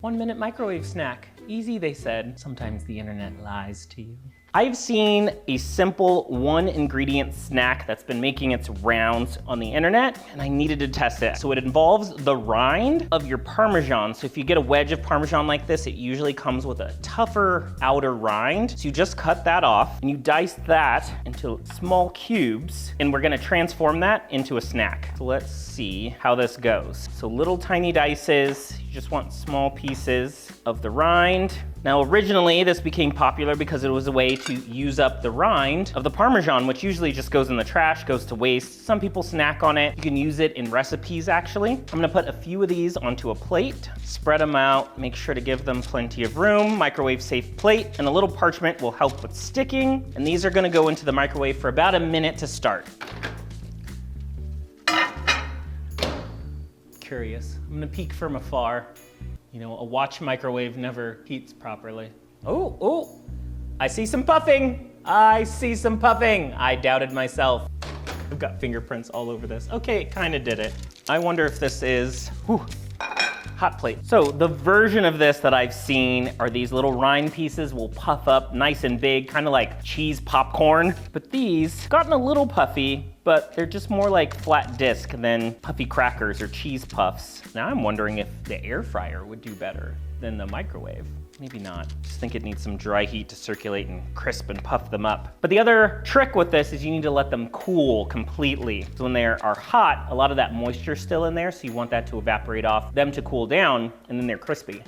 1-minute microwave snack. Easy, they said. Sometimes the internet lies to you. I've seen a simple 1-ingredient snack that's been making its rounds on the internet, and I needed to test it. So it involves the rind of your Parmesan. So if you get a wedge of Parmesan like this, it usually comes with a tougher outer rind. So you just cut that off and you dice that into small cubes, and we're gonna transform that into a snack. So let's see how this goes. So little tiny dices, you just want small pieces of the rind. Now originally this became popular because it was a way to use up the rind of the Parmesan, which usually just goes in the trash, goes to waste. Some people snack on it. You can use it in recipes actually. I'm gonna put a few of these onto a plate, spread them out, make sure to give them plenty of room, microwave safe plate, and a little parchment will help with sticking. And these are gonna go into the microwave for about a minute to start. Curious, I'm gonna peek from afar. You know, a watch microwave never heats properly. Oh, I see some puffing. I see some puffing. I doubted myself. I've got fingerprints all over this. Okay, it kind of did it. I wonder if this is, hot plate. So the version of this that I've seen are these little rind pieces will puff up nice and big, kind of like cheese popcorn. But these gotten a little puffy, but they're just more like flat disc than puffy crackers or cheese puffs. Now I'm wondering if the air fryer would do better than the microwave. Maybe not. Just think it needs some dry heat to circulate and crisp and puff them up. But the other trick with this is you need to let them cool completely. So when they are hot, a lot of that moisture is still in there, so you want that to evaporate off, them to cool down, and then they're crispy.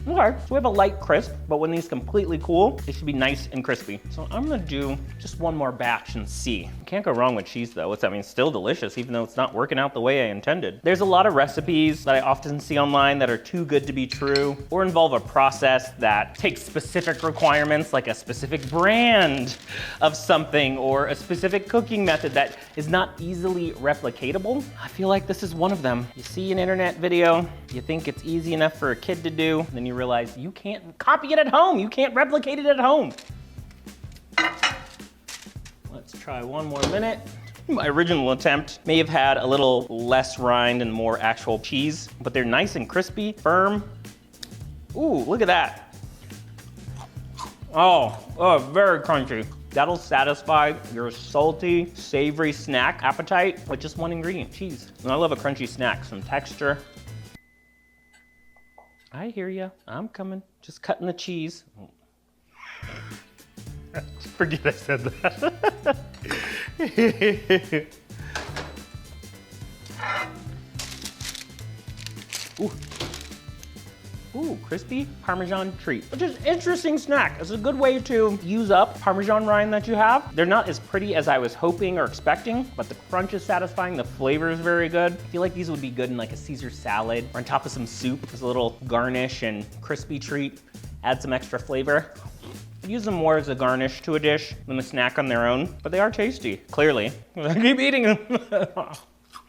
Okay, so we have a light crisp, but when these completely cool, they should be nice and crispy. So I'm gonna do just one more batch and see. Can't go wrong with cheese though. What's that mean? Still delicious, even though it's not working out the way I intended. There's a lot of recipes that I often see online that are too good to be true, or involve a process that takes specific requirements, like a specific brand of something, or a specific cooking method that is not easily replicatable. I feel like this is one of them. You see an internet video, you think it's easy enough for a kid to do, then you realize you can't copy it at home. You can't replicate it at home. Let's try one more minute. My original attempt may have had a little less rind and more actual cheese, but they're nice and crispy, firm. Ooh, look at that. Oh, very crunchy. That'll satisfy your salty, savory snack appetite with just one ingredient, cheese. And I love a crunchy snack, some texture. I hear ya, I'm coming. Just cutting the cheese. Forget I said that. Ooh, crispy Parmesan treat, which is an interesting snack. It's a good way to use up Parmesan rind that you have. They're not as pretty as I was hoping or expecting, but the crunch is satisfying, the flavor is very good. I feel like these would be good in like a Caesar salad or on top of some soup as a little garnish and crispy treat. Add some extra flavor. Use them more as a garnish to a dish than a snack on their own, but they are tasty, clearly. I keep eating them.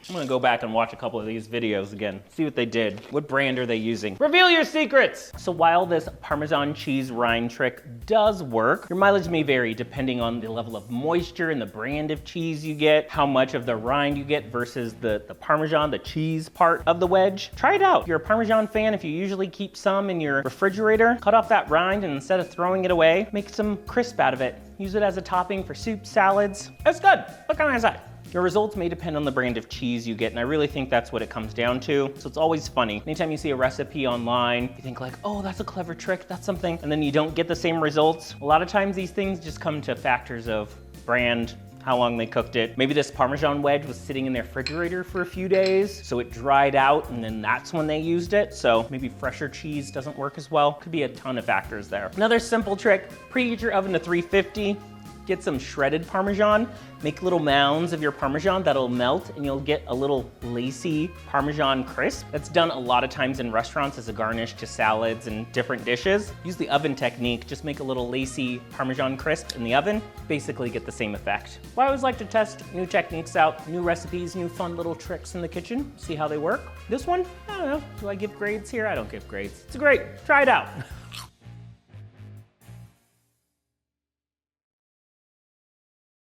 I'm gonna go back and watch a couple of these videos again, see what they did. What brand are they using? Reveal your secrets! So while this Parmesan cheese rind trick does work, your mileage may vary depending on the level of moisture and the brand of cheese you get, how much of the rind you get versus the Parmesan, the cheese part of the wedge. Try it out. If you're a Parmesan fan, if you usually keep some in your refrigerator, cut off that rind and instead of throwing it away, make some crisp out of it. Use it as a topping for soup, salads. It's good. Look on my side. Your results may depend on the brand of cheese you get, and I really think that's what it comes down to. So it's always funny. Anytime you see a recipe online, you think like, oh, that's a clever trick, that's something, and then you don't get the same results. A lot of times these things just come to factors of brand, how long they cooked it. Maybe this Parmesan wedge was sitting in their refrigerator for a few days, so it dried out, and then that's when they used it. So maybe fresher cheese doesn't work as well. Could be a ton of factors there. Another simple trick, preheat your oven to 350. Get some shredded Parmesan, make little mounds of your Parmesan that'll melt and you'll get a little lacy Parmesan crisp. That's done a lot of times in restaurants as a garnish to salads and different dishes. Use the oven technique, just make a little lacy Parmesan crisp in the oven, basically get the same effect. Well, I always like to test new techniques out, new recipes, new fun little tricks in the kitchen, see how they work. This one, I don't know, do I give grades here? I don't give grades. It's great, try it out.